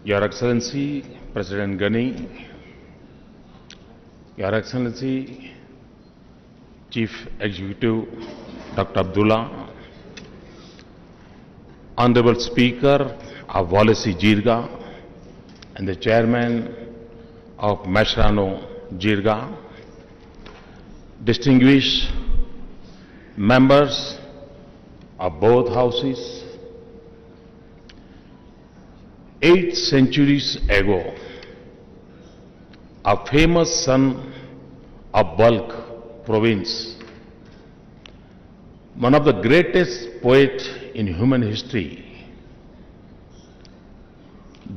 Your Excellency, President Ghani, Your Excellency, Chief Executive Dr. Abdullah, Honorable Speaker of Walisi Jirga and the Chairman of Mashrano Jirga, distinguished members of both houses, 8 centuries ago, a famous son of Balkh province, one of the greatest poets in human history,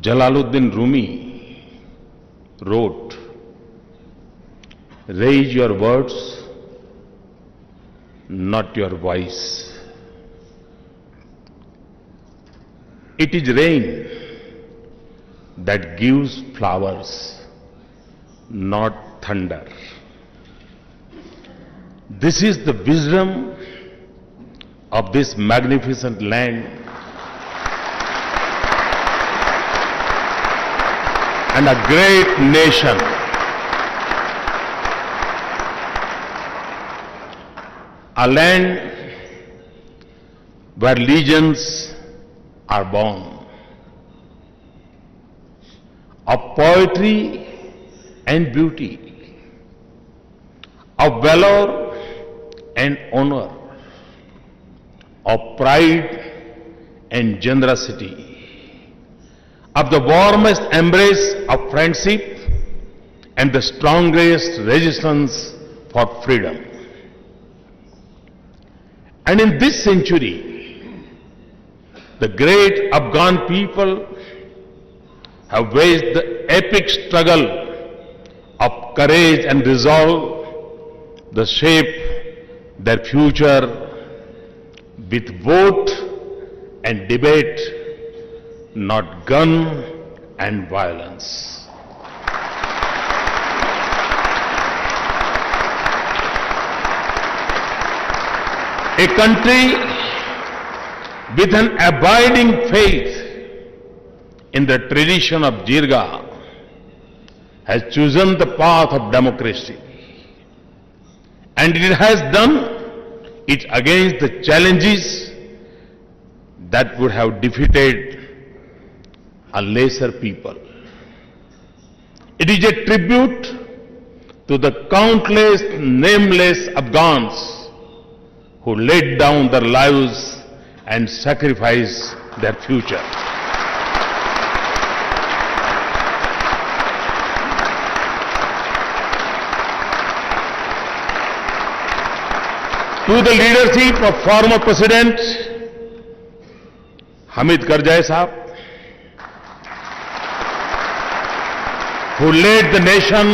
Jalaluddin Rumi, wrote, "Raise your words, not your voice. It is rain that gives flowers, not thunder." This is the wisdom of this magnificent land and a great nation. A land where legends are born, of poetry and beauty, of valor and honor, of pride and generosity, of the warmest embrace of friendship and the strongest resistance for freedom. And in this century, the great Afghan people have waged the epic struggle of courage and resolve to shape their future with vote and debate, not gun and violence. A country with an abiding faith in the tradition of Jirga has chosen the path of democracy, and it has done it against the challenges that would have defeated a lesser people. It is a tribute to the countless nameless Afghans who laid down their lives and sacrificed their future. To the leadership of former President Hamid Karzai Sahab, who led the nation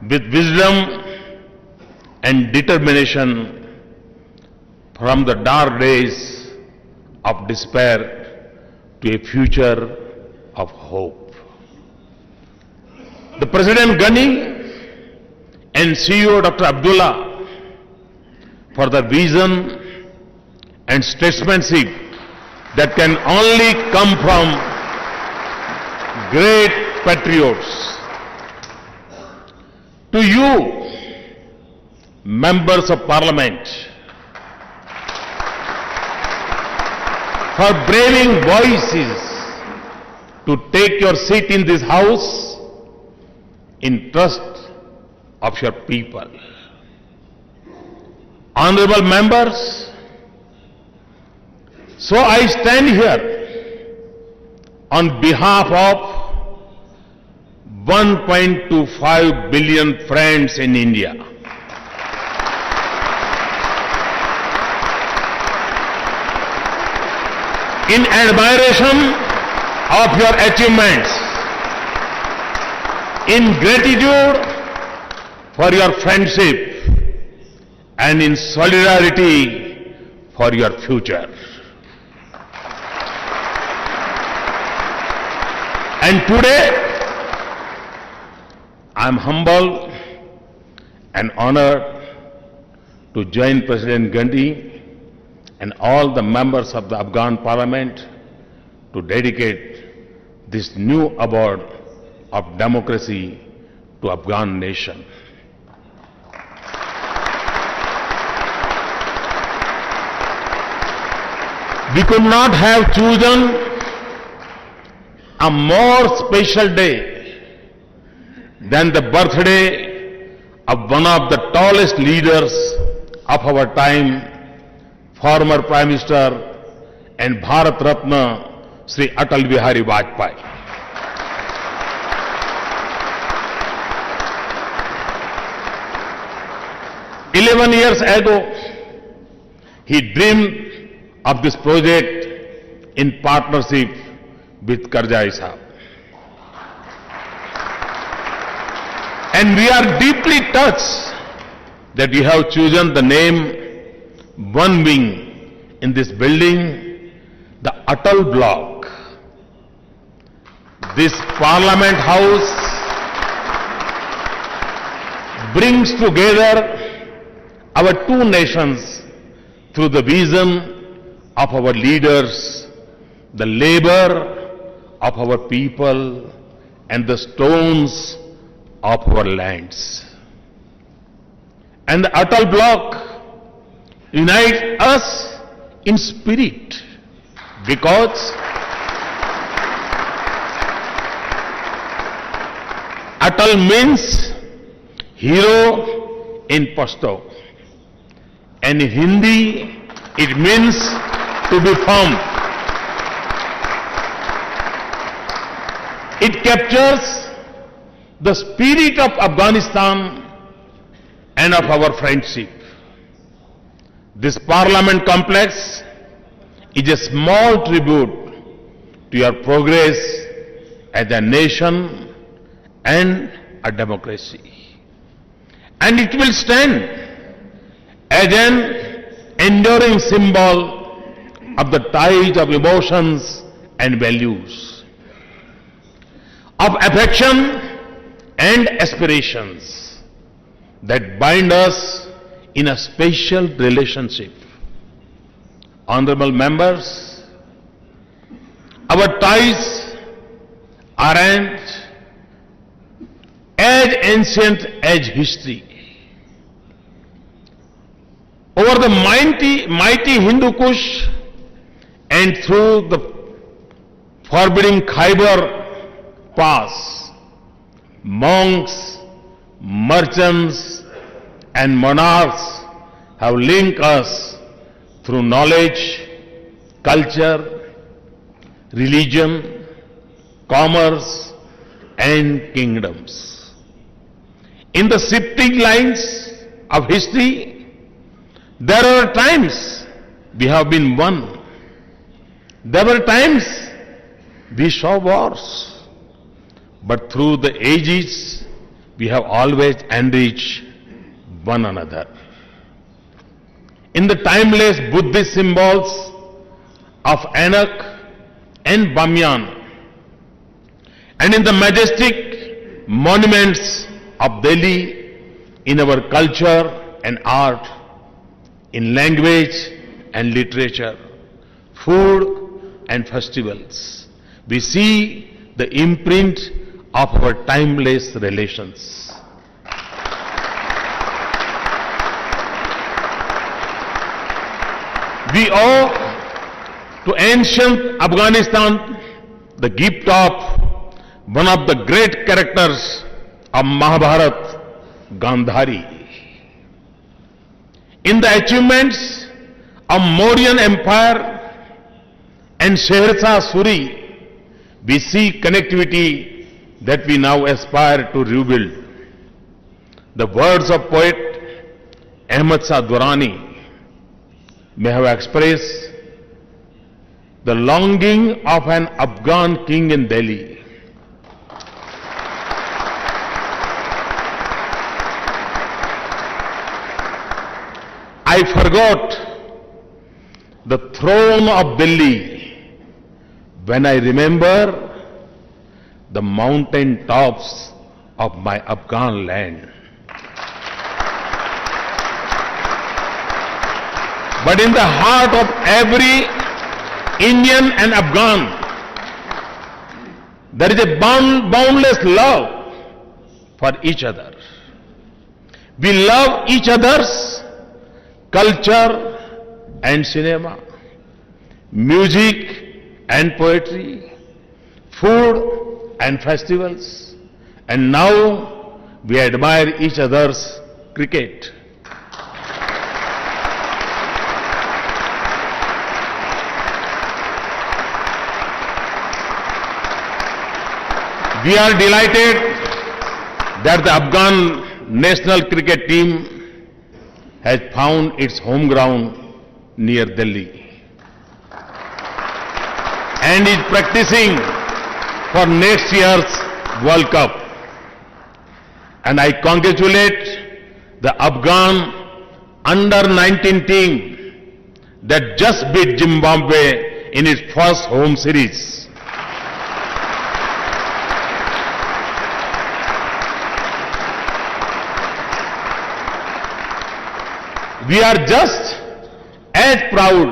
with wisdom and determination from the dark days of despair to a future of hope. The President Ghani and CEO Dr. Abdullah for the vision and statesmanship that can only come from great patriots. To you, members of Parliament, for braving voices to take your seat in this House in trust of your people. Honorable members, so I stand here on behalf of 1.25 billion friends in India. In admiration of your achievements, in gratitude for your friendship, and in solidarity for your future. And today, I am humbled and honored to join President Ghani and all the members of the Afghan Parliament to dedicate this new award of democracy to Afghan nation. We could not have chosen a more special day than the birthday of one of the tallest leaders of our time, former Prime Minister and Bharat Ratna, Sri Atal Bihari Vajpayee. 11 years ago, he dreamed of this project in partnership with Karzai Sahab. And we are deeply touched that you have chosen the name one wing in this building, the Atal Block. This Parliament House brings together our two nations through the vision of our leaders, the labor of our people, and the stones of our lands. And the Atal Block unites us in spirit because Atal means hero in Pashto, and in Hindi it means to be firm. It captures the spirit of Afghanistan and of our friendship. This Parliament complex is a small tribute to your progress as a nation and a democracy. And it will stand as an enduring symbol of the ties of emotions and values, of affection and aspirations that bind us in a special relationship. Honorable members, our ties aren't as ancient as history. Over the mighty Hindu Kush and through the forbidding Khyber Pass, monks, merchants, and monarchs have linked us through knowledge, culture, religion, commerce, and kingdoms. In the shifting lines of history, there are times we have been one. There were times we saw wars. But through the ages, we have always enriched one another. In the timeless Buddhist symbols of Anak and Bamyan, and in the majestic monuments of Delhi, in our culture and art, in language and literature, food and festivals, we see the imprint of our timeless relations. We owe to ancient Afghanistan the gift of one of the great characters of Mahabharata, Gandhari. In the achievements of Mauryan Empire and Shersha Suri, we see connectivity that we now aspire to rebuild. The words of poet Ahmad Shah Durrani may have expressed the longing of an Afghan king in Delhi. I forgot the throne of Delhi when I remember the mountain tops of my Afghan land. But in the heart of every Indian and Afghan, There is a boundless love for each other. We love each other's culture and cinema, music and poetry, food and festivals, and now we admire each other's cricket. We are delighted that the Afghan national cricket team has found its home ground near Delhi and is practicing for next year's World Cup. And I congratulate the Afghan under-19 team that just beat Zimbabwe in its first home series. We are just as proud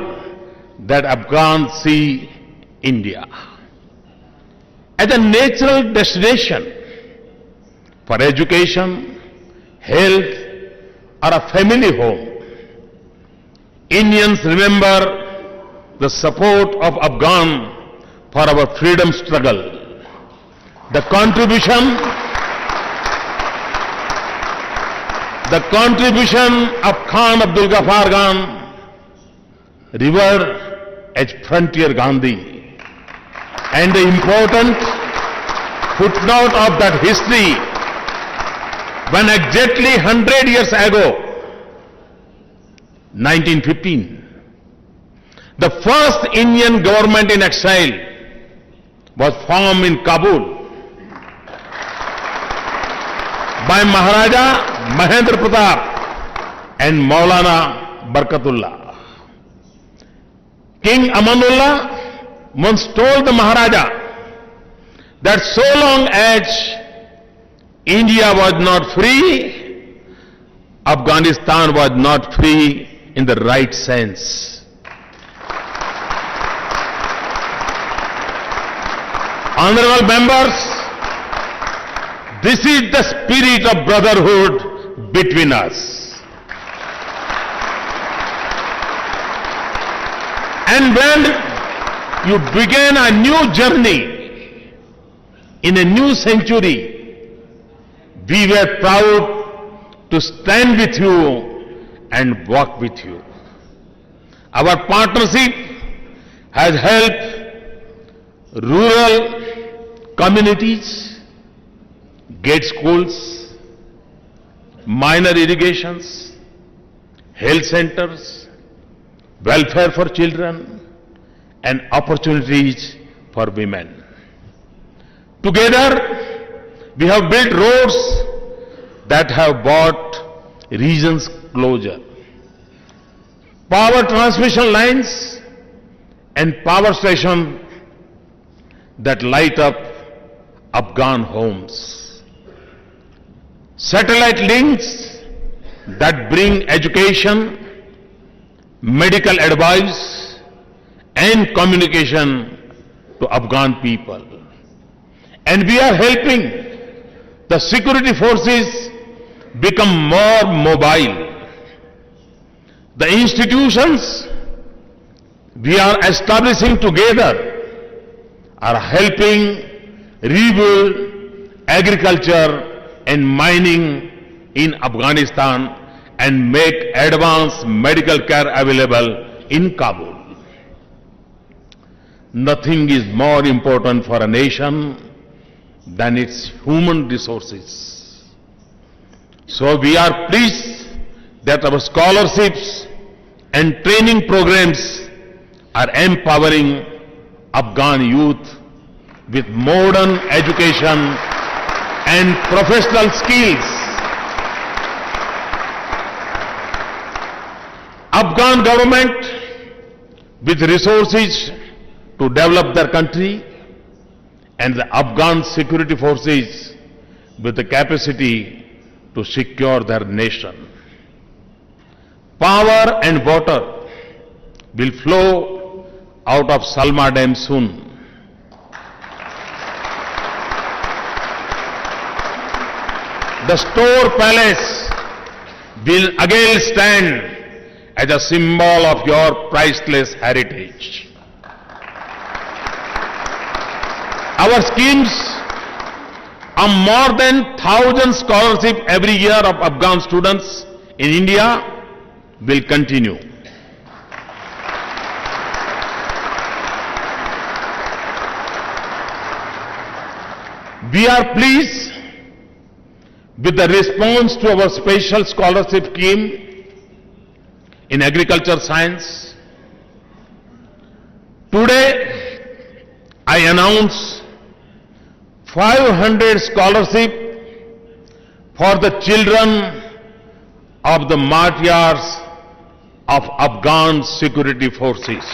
that Afghans see India as a natural destination for education, health, or a family home. Indians remember the support of Afghan for our freedom struggle, the contribution of Khan Abdul Ghaffar Khan, revered as Frontier Gandhi, and the important footnote of that history when exactly 100 years ago, 1915, the first Indian government in exile was formed in Kabul by Maharaja Mahendra Pratap and Maulana Barkatullah. King Amanullah once told the Maharaja that so long as India was not free, Afghanistan was not free in the right sense. Honorable members, this is the spirit of brotherhood between us. And when you begin a new journey in a new century, we were proud to stand with you and walk with you. Our partnership has helped rural communities get schools, minor irrigations, health centers, welfare for children, and opportunities for women. Together, we have built roads that have brought regions closer, power transmission lines and power stations that light up Afghan homes, satellite links that bring education, medical advice, and communication to Afghan people. And we are helping the security forces become more mobile. The institutions we are establishing together are helping rebuild agriculture and mining in Afghanistan and make advanced medical care available in Kabul. Nothing is more important for a nation than its human resources. So we are pleased that our scholarships and training programs are empowering Afghan youth with modern education and professional skills. Afghan government with resources to develop their country and the Afghan security forces with the capacity to secure their nation. Power and water will flow out of Salma Dam soon. the Store Palace will again stand as a symbol of your priceless heritage. Our schemes of more than 1,000 scholarship every year of Afghan students in India will continue. We are pleased with the response to our special scholarship scheme in agriculture science. Today, I announce 500 scholarship for the children of the martyrs of Afghan security forces.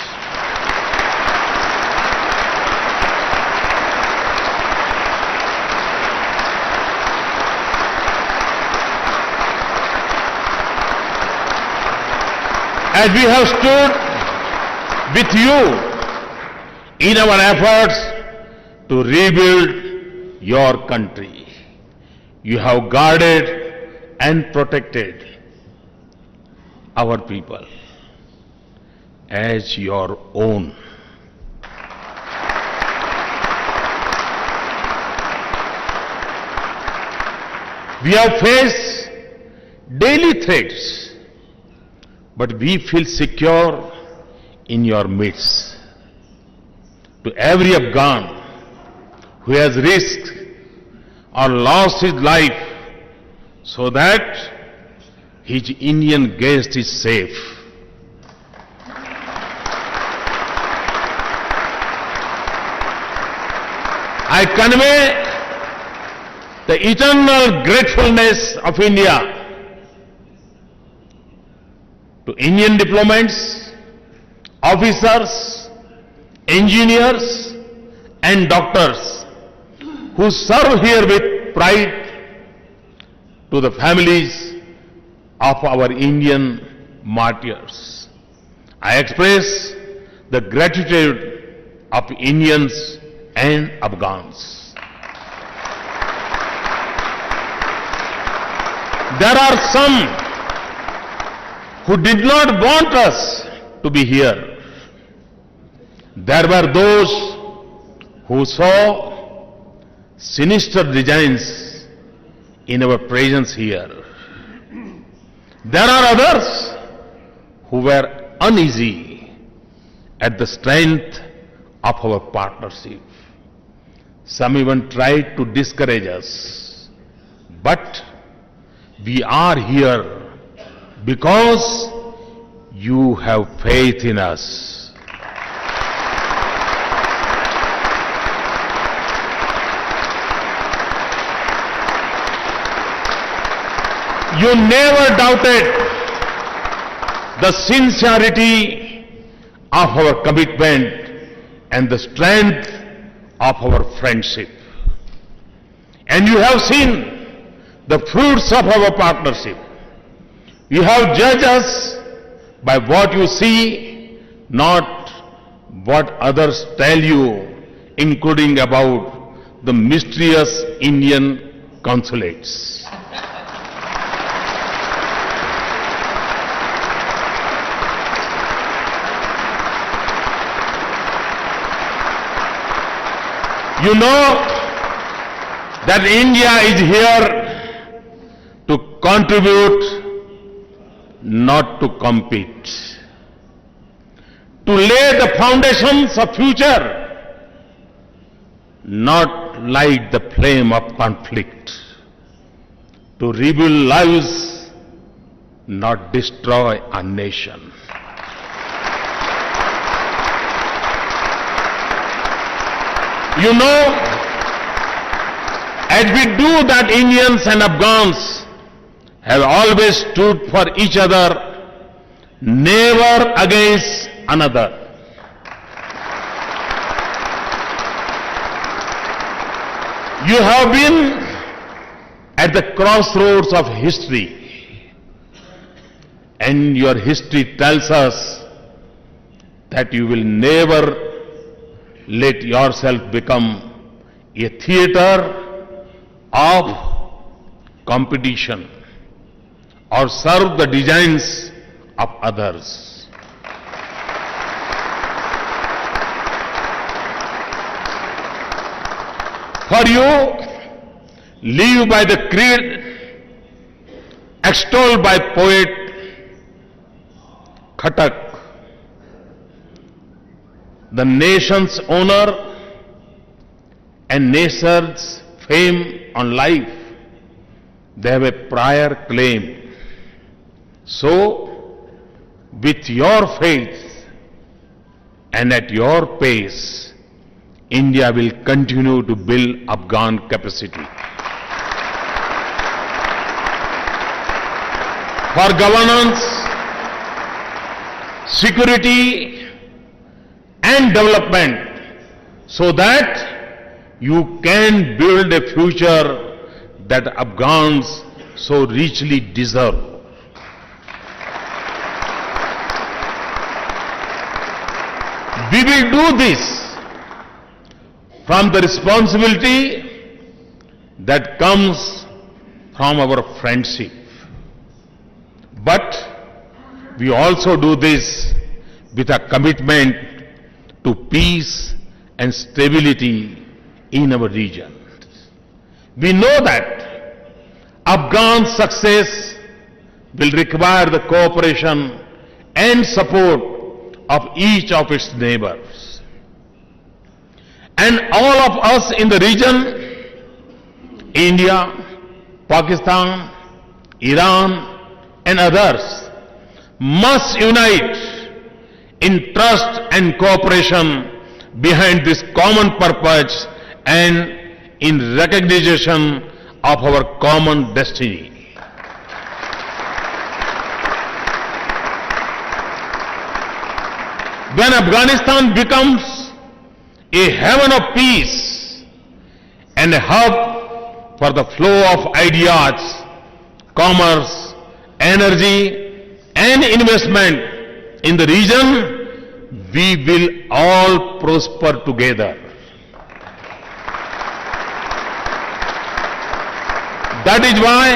As we have stood with you in our efforts to rebuild your country, you have guarded and protected our people as your own. We have faced daily threats, but we feel secure in your midst. To every Afghan who has risked or lost his life so that his Indian guest is safe, I convey the eternal gratefulness of India to Indian diplomats, officers, engineers, and doctors who serve here with pride, to the families of our Indian martyrs. I express the gratitude of Indians and Afghans. There are some who did not want us to be here. There were those who saw sinister designs in our presence here. There are others who were uneasy at the strength of our partnership. Some even tried to discourage us. But we are here because you have faith in us. You never doubted the sincerity of our commitment and the strength of our friendship. And you have seen the fruits of our partnership. You have judged us by what you see, not what others tell you, including about the mysterious Indian consulates. You know that India is here to contribute, not to compete. To lay the foundations of future, not light the flame of conflict. To rebuild lives, not destroy a nation. You know, as we do that, Indians and Afghans have always stood for each other, never against another. You have been at the crossroads of history, and your history tells us that you will never let yourself become a theater of competition or serve the designs of others. For you, live by the creed extolled by poet Khatak, the nation's honor and nature's fame on life. They have a prior claim. So, with your faith and at your pace, India will continue to build Afghan capacity. For governance, security and development, so that you can build a future that Afghans so richly deserve. We will do this from the responsibility that comes from our friendship. But we also do this with a commitment to peace and stability in our region. We know that Afghan success will require the cooperation and support of each of its neighbors. And all of us in the region, India, Pakistan, Iran, and others, must unite in trust and cooperation behind this common purpose and in recognition of our common destiny. When Afghanistan becomes a heaven of peace and a hub for the flow of ideas, commerce, energy, and investment in the region, we will all prosper together. That is why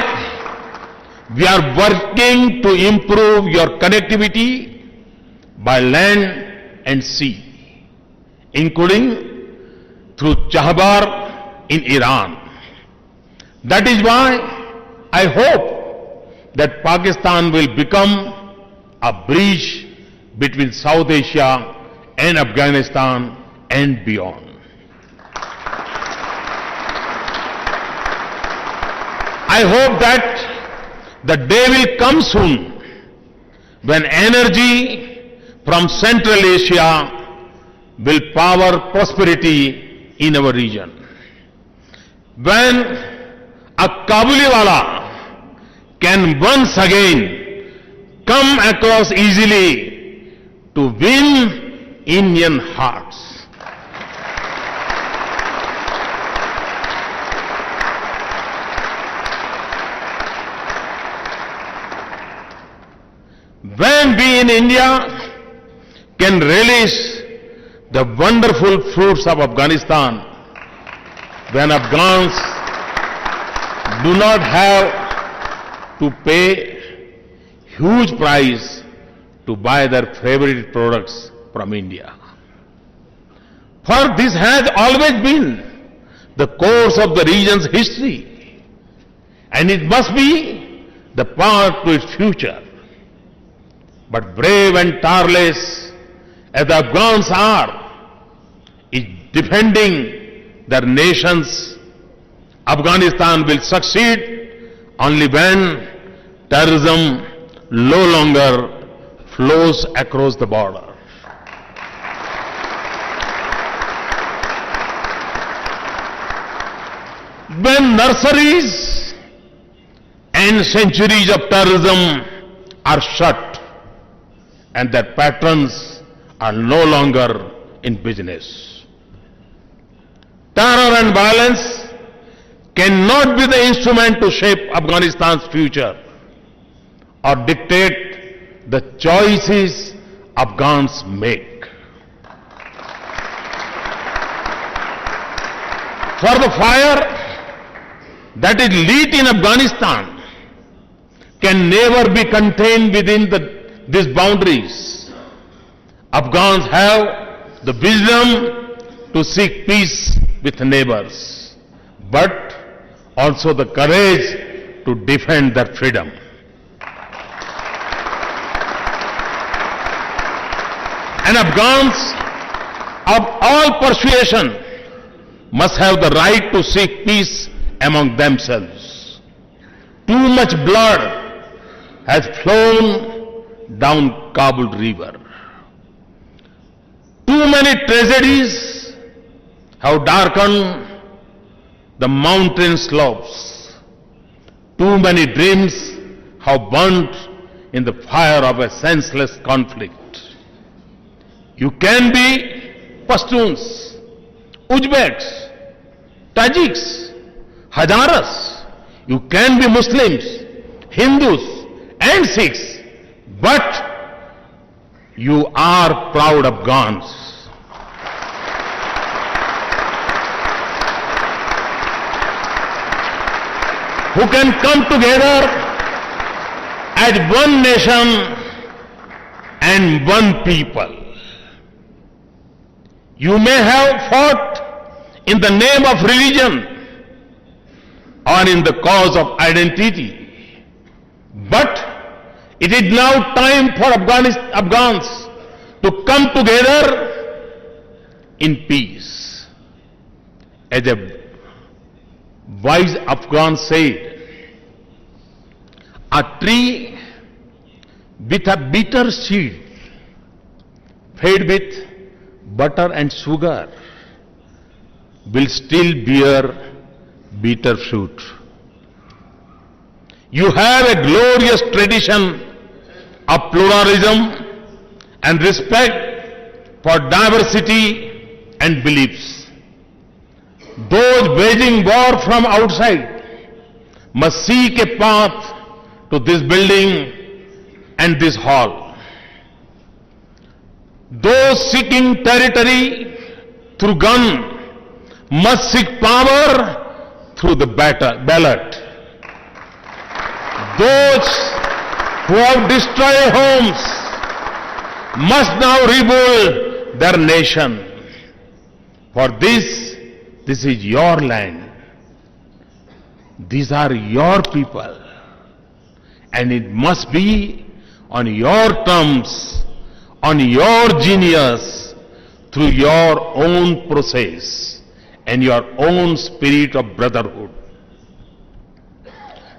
we are working to improve your connectivity by land and sea, including through Chahbar in Iran. That is why I hope that Pakistan will become a bridge between South Asia and Afghanistan and beyond. I hope that the day will come soon when energy from Central Asia will power prosperity in our region. When a Kabuliwala can once again come across easily to win Indian hearts. When we in India can relish the wonderful fruits of Afghanistan, when Afghans do not have to pay huge price to buy their favorite products from India. For this has always been the course of the region's history, and it must be the path to its future. But brave and tireless as the Afghans are, in defending their nations, Afghanistan will succeed only when terrorism no longer flows across the border. When nurseries and centuries of terrorism are shut and their patrons are no longer in business. Terror and violence cannot be the instrument to shape Afghanistan's future or dictate the choices Afghans make. For the fire that is lit in Afghanistan can never be contained within these boundaries. Afghans have the wisdom to seek peace with neighbors, but also the courage to defend their freedom. And Afghans of all persuasion must have the right to seek peace among themselves. Too much blood has flown down Kabul River. Too many tragedies have darkened the mountain slopes. Too many dreams have burnt in the fire of a senseless conflict. You can be Pashtuns, Uzbeks, Tajiks, Hazaras. You can be Muslims, Hindus and Sikhs, but you are proud Afghans. Who can come together as one nation and one people. You may have fought in the name of religion or in the cause of identity, but it is now time for Afghans to come together in peace. As a wise Afghan said, a tree with a bitter seed fed with butter and sugar will still bear bitter fruit. You have a glorious tradition of pluralism and respect for diversity and beliefs. Those waging war from outside must seek a path to this building and this hall. Those seeking territory through gun must seek power through the ballot. Those who have destroyed homes must now rebuild their nation. For this is your land. These are your people. And it must be on your terms, on your genius, through your own process and your own spirit of brotherhood.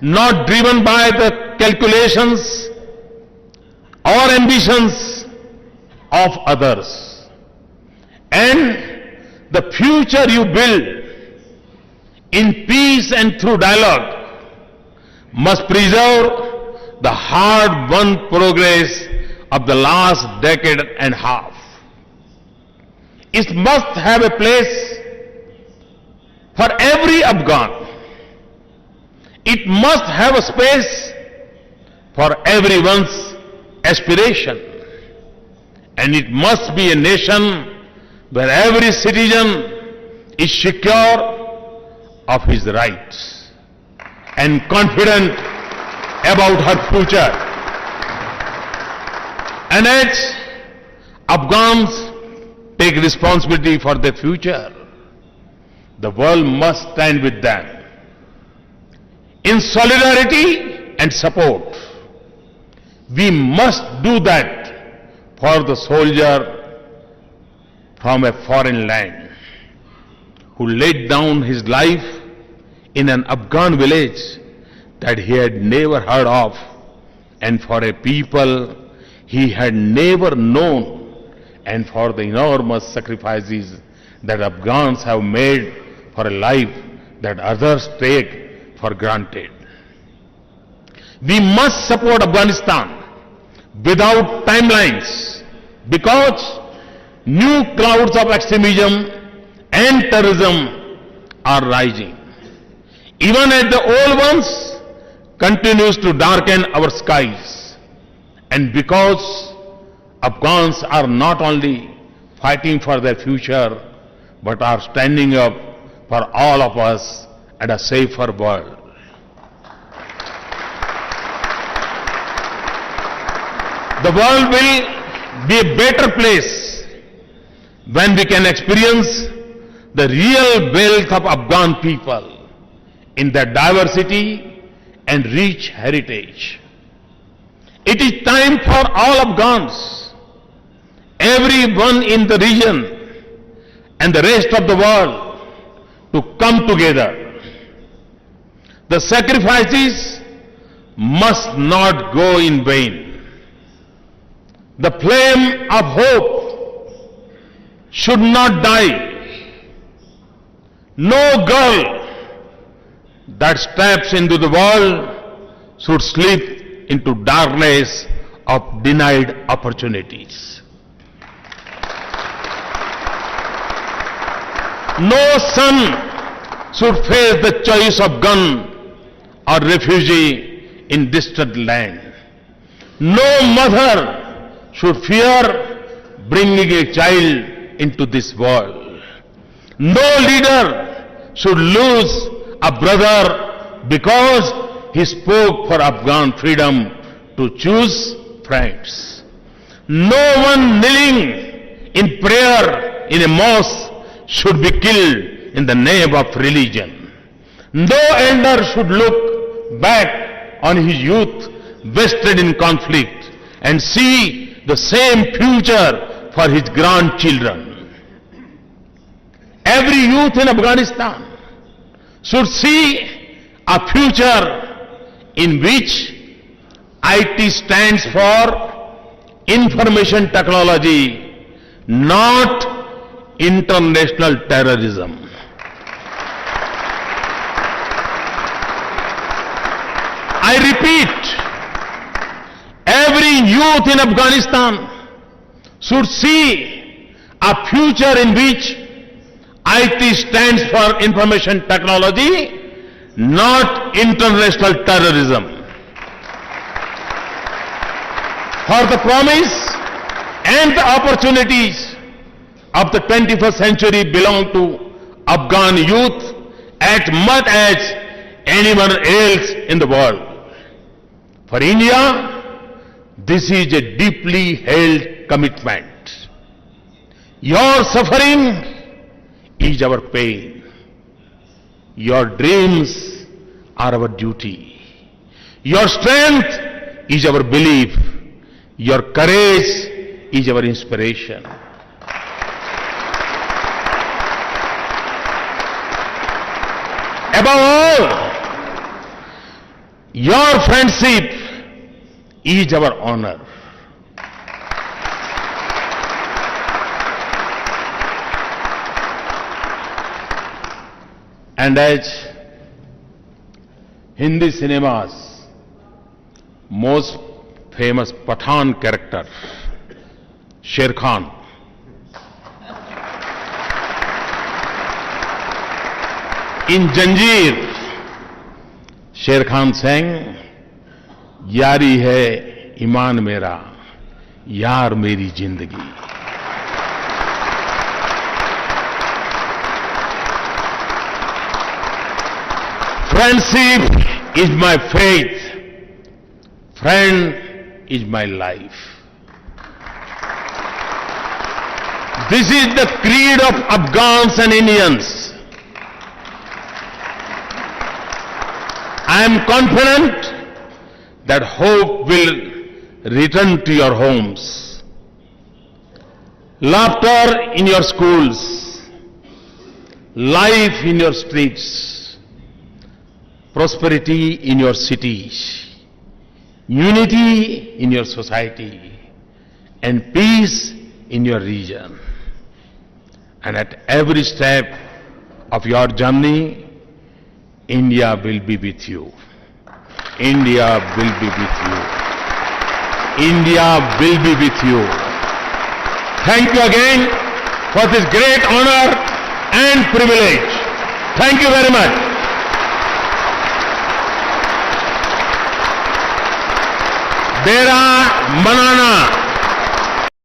Not driven by the calculations or ambitions of others. And the future you build in peace and through dialogue must preserve the hard-won progress of the last decade and a half. It must have a place for every Afghan. It must have a space for everyone's aspiration. And it must be a nation where every citizen is secure of his rights and confident about her future. And as Afghans take responsibility for their future, the world must stand with them in solidarity and support. We must do that for the soldier from a foreign land who laid down his life in an Afghan village that he had never heard of, and for a people he had never known, and for the enormous sacrifices that Afghans have made for a life that others take for granted. We must support Afghanistan without timelines, because new clouds of extremism and terrorism are rising. Even as the old ones continues to darken our skies. And because Afghans are not only fighting for their future, but are standing up for all of us and a safer world. The world will be a better place when we can experience the real wealth of Afghan people in their diversity and rich heritage. It is time for all Afghans, everyone in the region and the rest of the world to come together. The sacrifices must not go in vain. The flame of hope should not die. No girl that steps into the world should slip into darkness of denied opportunities. No son should face the choice of gun or refugee in distant land. No mother should fear bringing a child into this world. No leader should lose a brother because he spoke for Afghan freedom to choose friends. No one kneeling in prayer in a mosque should be killed in the name of religion. No elder should look back on his youth wasted in conflict and see the same future for his grandchildren. Every youth in Afghanistan should see a future in which IT stands for information technology, not international terrorism. I repeat, every youth in Afghanistan should see a future in which IT stands for information technology, not international terrorism. For the promise and the opportunities of the 21st century belong to Afghan youth as much as anyone else in the world. For India, this is a deeply held commitment. Your suffering is our pain. Your dreams are our duty. Your strength is our belief. Your courage is our inspiration. Above all, your friendship is our honor. And as Hindi cinema's most famous Pathan character, Sher Khan, in Janjeer, Sher Khan sang, यारी है ईमान मेरा, यार मेरी जिंदगी. Friendship is my faith. Friend is my life. This is the creed of Afghans and Indians. I am confident that hope will return to your homes, laughter in your schools, life in your streets, prosperity in your cities, unity in your society, and peace in your region. And at every step of your journey, India will be with you. India will be with you. India will be with you. Thank you again for this great honor and privilege. Thank you very much. Dera Manana.